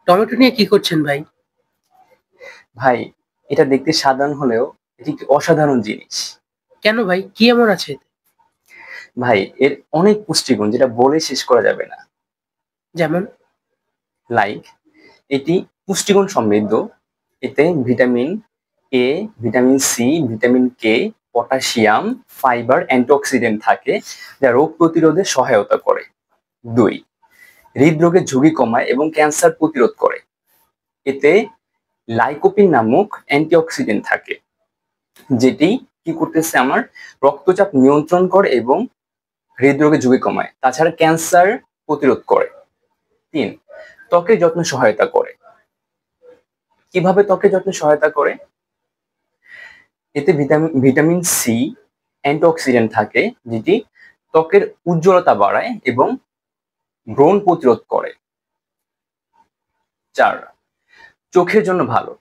Tomato নিয়ে কি করছেন ভাই? ভাই, এটা দেখতে সাধারণ হলেও এটি একটি অসাধারণ জিনিস। কেন ভাই? কি এমন আছে এতে? ভাই, এর অনেক পুষ্টিগুণ যেটা বলে শেষ করা যাবে না। যেমন? লাইক, এটি পুষ্টিগুণ সমৃদ্ধ। এতে vitamin A, vitamin C, vitamin K, potassium, fibre, antioxidant থাকে যা রোগ প্রতিরোধে সহায়তা করে। 2, হৃদরোগের ঝুঁকি কমায় এবং ক্যান্সার প্রতিরোধ করে। এতে লাইকোপিন নামক অ্যান্টিঅক্সিডেন্ট থাকে, যেটি কি করতেছে আমার রক্তচাপ নিয়ন্ত্রণ করে এবং হৃদরোগের ঝুঁকি কমায়। তাছাড়া ক্যান্সার প্রতিরোধ করে। 3, ত্বকের যত্নে সহায়তা করে। কিভাবে ত্বকের যত্নে সহায়তা করে? এতে ভিটামিন সি, অ্যান্টিঅক্সিডেন্ট থাকে, যেটি ত্বকের উজ্জ্বলতা বাড়ায় এবং ব্রণ প্রতিরোধ করে। 4, চোখের জন্য ভালো।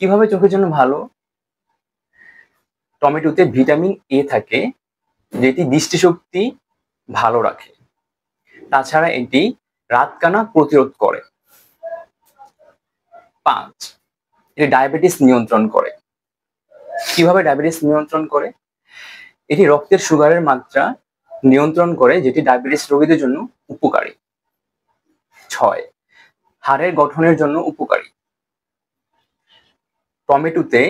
কিভাবে চোখের জন্য ভালো? টমেটোতে ভিটামিন এ থাকে, যেটি দৃষ্টিশক্তি ভালো রাখে। তাছাড়া এটি রাতকানা প্রতিরোধ করে। 5, এটি ডায়াবেটিস নিয়ন্ত্রণ করে। কিভাবে ডায়াবেটিস নিয়ন্ত্রণ করে? এটি রক্তের সুগারের মাত্রা নিয়ন্ত্রণ করে, যেটি ডায়াবেটিস রোগীদের জন্য উপকারী। 6, হাড়ের গঠনের জন্য উপকারী। টমেটোতে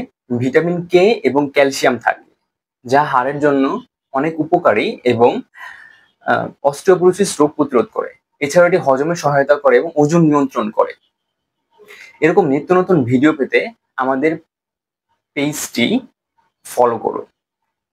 ভিটামিন কে এবং ক্যালসিয়াম থাকে, যা হাড়ের জন্য অনেক উপকারী এবং অস্টিওপোরোসিস রোগ প্রতিরোধ করে। এছাড়া এটি হজমে সহায়তা করে এবং ওজন নিয়ন্ত্রণ করে। এরকম নিত্য নতুন ভিডিও পেতে আমাদের পেজটি ফলো করুন।